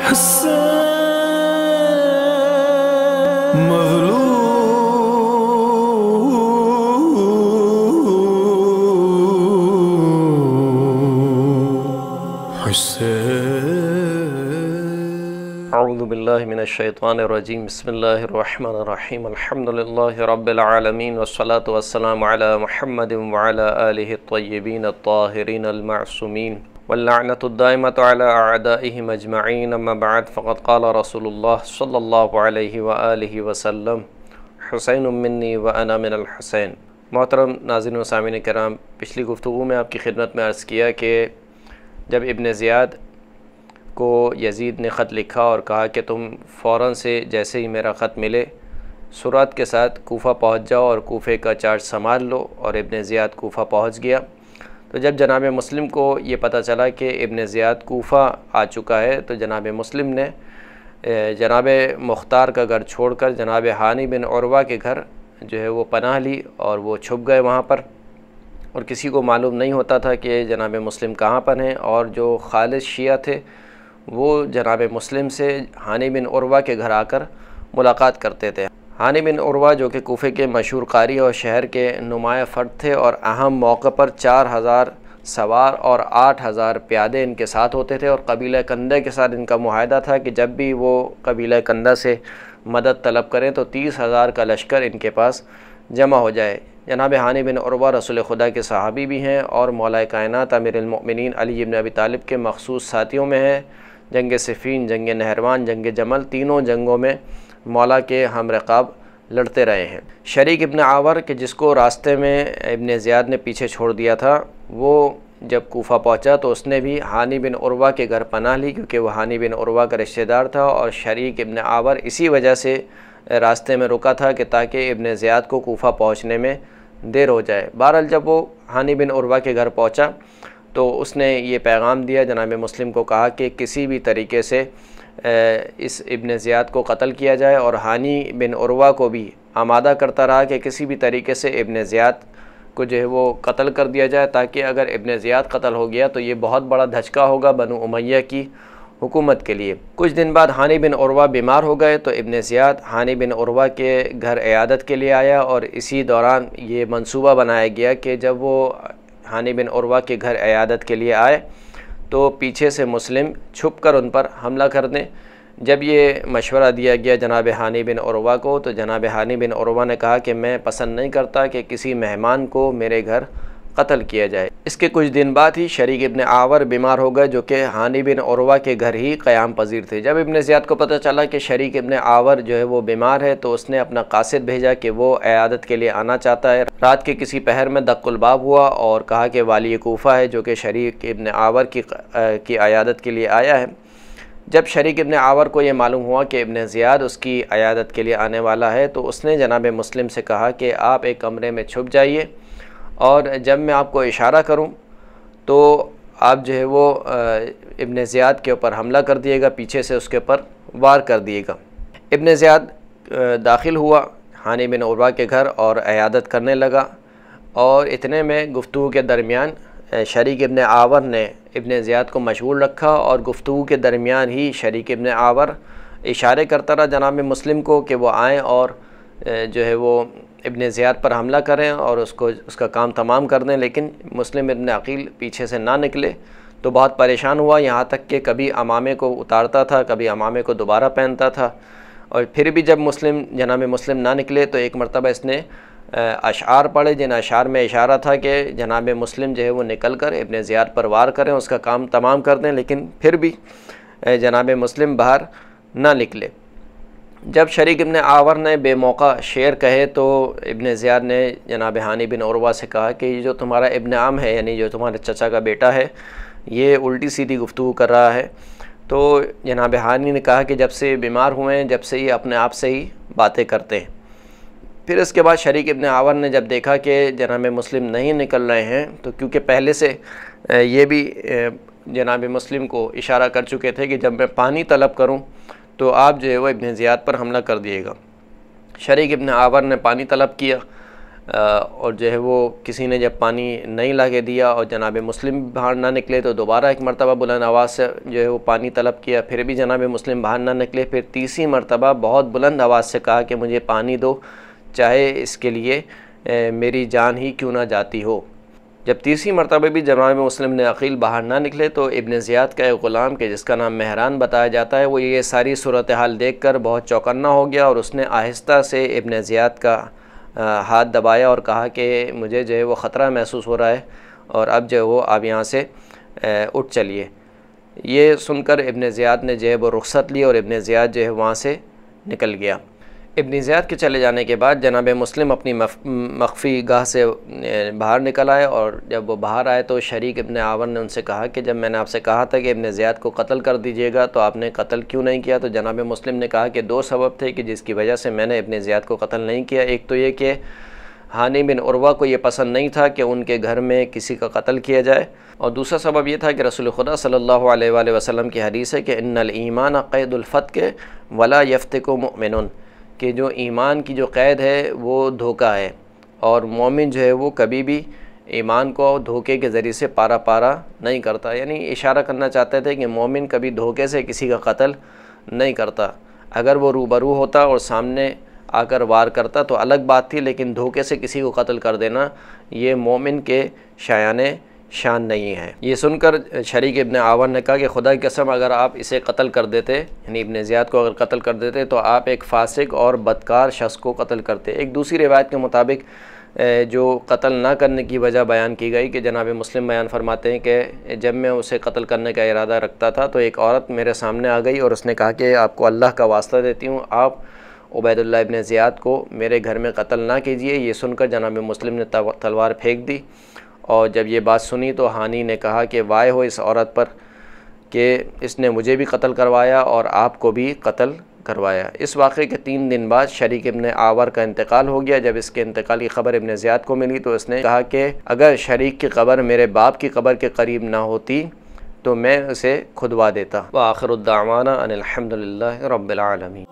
حسین مظلوم حسین۔ اعوذ باللہ من الشیطان الرجیم، بسم اللہ الرحمن الرحیم، الحمدللہ رب العالمین، والصلاة والسلام علی محمد وعلی آلہ الطیبین الطاہرین المعصومین، واللعنۃ الدائمۃ علی اعدائہم اجمعین، اما بعد فقد قال رسول اللہ صلی اللہ علیہ وآلہ وسلم، حسین منی وانا من الحسین۔ محترم ناظرین و سامعین کرام، پچھلی گفتگو میں آپ کی خدمت میں عرض کیا کہ جب ابن زیاد کو یزید نے خط لکھا اور کہا کہ تم فوراً سے جیسے ہی میرا خط ملے سرعت کے ساتھ کوفہ پہنچ جاؤ اور کوفے کا چارج سنبھال لو، اور ابن زیاد کوفہ پہنچ گیا۔ تو جب جناب مسلم کو یہ پتہ چلا کہ ابن زیاد کوفہ آ چکا ہے تو جناب مسلم نے جناب مختار کا گھر چھوڑ کر جناب ہانی بن عروہ کے گھر جو ہے وہ پناہ لی اور وہ چھپ گئے وہاں پر، اور کسی کو معلوم نہیں ہوتا تھا کہ جناب مسلم کہاں پر ہیں، اور جو خالص شیعہ تھے وہ جناب مسلم سے ہانی بن عروہ کے گھر آ کر ملاقات کرتے تھے۔ ہانی بن عروہ جو کہ کوفے کے مشہور قاری اور شہر کے نمایاں فرد تھے، اور اہم موقع پر 4000 سوار اور 8000 پیادے ان کے ساتھ ہوتے تھے، اور قبیلہ کندہ کے ساتھ ان کا معاہدہ تھا کہ جب بھی وہ قبیلہ کندہ سے مدد طلب کریں تو 30,000 کا لشکر ان کے پاس جمع ہو جائے۔ جناب ہانی بن عروہ رسول خدا کے صحابی بھی ہیں اور مولا کائنات امیر المؤمنین علی بن ابی طالب کے مخصوص ساتھیوں میں ہیں۔ جنگ صفین، جنگ نہروان، جنگ جمل، تینوں جنگوں میں مولا کے ہم رقاب لڑتے رہے ہیں۔ شریک ابن عاور کہ جس کو راستے میں ابن زیاد نے پیچھے چھوڑ دیا تھا، وہ جب کوفہ پہنچا تو اس نے بھی ہانی بن عروہ کے گھر پناہ لی، کیونکہ وہ ہانی بن عروہ کا رشتہ دار تھا، اور شریک ابن عاور اسی وجہ سے راستے میں رکا تھا کہ تاکہ ابن زیاد کو کوفہ پہنچنے میں دیر ہو جائے۔ بہرحال جب وہ ہانی بن عروہ کے گھر پہنچا تو اس نے یہ پیغام دیا، جناب مسلم کو کہا کہ کسی بھی طریقے سے اس ابن زیاد کو قتل کیا جائے، اور ہانی بن عروہ کو بھی آمادہ کرتا رہا کہ کسی بھی طریقے سے ابن زیاد کو جو ہے وہ قتل کر دیا جائے، تاکہ اگر ابن زیاد قتل ہو گیا تو یہ بہت بڑا دھچکا ہوگا بنو امیہ کی حکومت کے لیے۔ کچھ دن بعد ہانی بن عروہ بیمار ہو گئے تو ابن زیاد ہانی بن عروہ کے گھر عیادت کے لیے آیا، اور اسی دوران یہ منصوبہ بنایا گیا کہ جب وہ ہانی بن عروہ کے گھر عیادت کے لیے آئے تو پیچھے سے مسلم چھپ کر ان پر حملہ کر دیں۔ جب یہ مشورہ دیا گیا جناب ہانی بن عروہ کو تو جناب ہانی بن عروہ نے کہا کہ میں پسند نہیں کرتا کہ کسی مہمان کو میرے گھر قتل کیا جائے۔ اس کے کچھ دن بعد ہی شریک ابن عاور بیمار ہو گئے، جو کہ ہانی بن عروہ کے گھر ہی قیام پذیر تھے۔ جب ابن زیاد کو پتہ چلا کہ شریک ابن عاور جو ہے وہ بیمار ہے تو اس نے اپنا قاصد بھیجا کہ وہ عیادت کے لیے آنا چاہتا ہے۔ رات کے کسی پہر میں دق الباب ہوا اور کہا کہ والی کوفہ ہے جو کہ شریک ابن عاور کی عیادت کے لیے آیا ہے۔ جب شریک ابن عاور کو یہ معلوم ہوا کہ ابن زیاد اس کی عیادت کے لیے آنے والا ہے تو اس نے جناب مسلم سے کہا کہ آپ ایک کمرے میں چھپ جائیے، اور جب میں آپ کو اشارہ کروں تو آپ جو ہے وہ ابن زیاد کے اوپر حملہ کر دیے گا، پیچھے سے اس کے اوپر وار کر دیے گا۔ ابن زیاد داخل ہوا ہانی بن عروہ کے گھر اور عیادت کرنے لگا، اور اتنے میں گفتگو کے درمیان شریک ابن عاور نے ابن زیاد کو مشغول رکھا، اور گفتگو کے درمیان ہی شریک ابن عاور اشارے کرتا رہا جناب مسلم کو کہ وہ آئیں اور جو ہے وہ ابن زیاد پر حملہ کریں اور اس کا کام تمام کر دیں، لیکن مسلم ابن عقیل پیچھے سے نہ نکلے تو بہت پریشان ہوا، یہاں تک کہ کبھی عمامے کو اتارتا تھا، کبھی عمامے کو دوبارہ پہنتا تھا، اور پھر بھی جب جناب مسلم نہ نکلے تو ایک مرتبہ اس نے اشعار پڑھے، جن اشعار میں اشارہ تھا کہ جناب مسلم جو ہے وہ نکل کر ابن زیاد پر وار کریں، اس کا کام تمام کر دیں، لیکن پھر بھی جناب مسلم باہر نہ نکلے۔ جب شریک ابن عاور نے بے موقع شعر کہے تو ابن زیاد نے جناب ہانی بن عروہ سے کہا کہ یہ جو تمہارا ابن عم ہے، یعنی جو تمہارے چچا کا بیٹا ہے، یہ الٹی سیدھی گفتگو کر رہا ہے۔ تو جناب ہانی نے کہا کہ جب سے بیمار ہوئے ہیں، جب سے یہ اپنے آپ سے ہی باتیں کرتے ہیں۔ پھر اس کے بعد شریک ابن عاور نے جب دیکھا کہ جناب مسلم نہیں نکل رہے ہیں، تو کیونکہ پہلے سے یہ بھی جناب مسلم کو اشارہ کر چکے تھے کہ جب میں پانی طلب کروں تو آپ جو ہے وہ ابن زیاد پر حملہ کر دیے گا۔ شریک ابن عاور نے پانی طلب کیا، اور جو ہے وہ کسی نے جب پانی نہیں لا کے دیا اور جناب مسلم باہر نہ نکلے تو دوبارہ ایک مرتبہ بلند آواز سے جو ہے وہ پانی طلب کیا، پھر بھی جناب مسلم باہر نہ نکلے، پھر تیسری مرتبہ بہت بلند آواز سے کہا کہ مجھے پانی دو، چاہے اس کے لیے میری جان ہی کیوں نہ جاتی ہو۔ جب تیسری مرتبہ بھی جناب مسلم نے عقیل باہر نہ نکلے تو ابن زیاد کا ایک غلام کہ جس کا نام مہران بتایا جاتا ہے، وہ یہ ساری صورتحال دیکھ کر بہت چوکنا ہو گیا اور اس نے آہستہ سے ابن زیاد کا ہاتھ دبایا اور کہا کہ مجھے جو ہے وہ خطرہ محسوس ہو رہا ہے اور اب جو ہے وہ آپ یہاں سے اٹھ چلیے۔ یہ سن کر ابن زیاد نے جو ہے وہ رخصت لی اور ابن زیاد جو ہے وہاں سے نکل گیا۔ ابن زیاد کے چلے جانے کے بعد جناب مسلم اپنی مخفی گاہ سے باہر نکل آئے، اور جب وہ باہر آئے تو شریک ابن عاور نے ان سے کہا کہ جب میں نے آپ سے کہا تھا کہ ابن زیاد کو قتل کر دیجیے گا تو آپ نے قتل کیوں نہیں کیا؟ تو جناب مسلم نے کہا کہ دو سبب تھے کہ جس کی وجہ سے میں نے ابن زیاد کو قتل نہیں کیا۔ ایک تو یہ کہ ہانی بن عروہ کو یہ پسند نہیں تھا کہ ان کے گھر میں کسی کا قتل کیا جائے، اور دوسرا سبب یہ تھا کہ رسول خدا صلی اللہ علیہ وآلہ وسلم کی حدیث ہے کہ ان الایمان قید الفتک ولا یفتک مؤمن، کہ جو ایمان کی جو قید ہے وہ دھوکہ ہے، اور مومن جو ہے وہ کبھی بھی ایمان کو دھوکے کے ذریعے سے پارا پارا نہیں کرتا۔ یعنی اشارہ کرنا چاہتے تھے کہ مومن کبھی دھوکے سے کسی کا قتل نہیں کرتا۔ اگر وہ روبرو ہوتا اور سامنے آ کر وار کرتا تو الگ بات تھی، لیکن دھوکے سے کسی کو قتل کر دینا یہ مومن کے شایان شان نہیں ہے۔ یہ سن کر شریک ابن عاور نے کہا کہ خدا کی قسم اگر آپ اسے قتل کر دیتے، یعنی ابن زیاد کو اگر قتل کر دیتے تو آپ ایک فاسق اور بدکار شخص کو قتل کرتے۔ ایک دوسری روایت کے مطابق جو قتل نہ کرنے کی وجہ بیان کی گئی کہ جناب مسلم بیان فرماتے ہیں کہ جب میں اسے قتل کرنے کا ارادہ رکھتا تھا تو ایک عورت میرے سامنے آ گئی اور اس نے کہا کہ آپ کو اللہ کا واسطہ دیتی ہوں، آپ عبید اللہ ابن زیاد کو میرے گھر میں قتل نہ کیجیے۔ یہ سن کر جناب مسلم نے تلوار پھینک دی، اور جب یہ بات سنی تو ہانی نے کہا کہ وائے ہو اس عورت پر کہ اس نے مجھے بھی قتل کروایا اور آپ کو بھی قتل کروایا۔ اس واقعے کے 3 دن بعد شریک ابن عاور کا انتقال ہو گیا۔ جب اس کے انتقال کی خبر ابن زیاد کو ملی تو اس نے کہا کہ اگر شریک کی قبر میرے باپ کی قبر کے قریب نہ ہوتی تو میں اسے کھدوا دیتا۔ وآخر الدعوانا ان الحمد للہ رب العالمین۔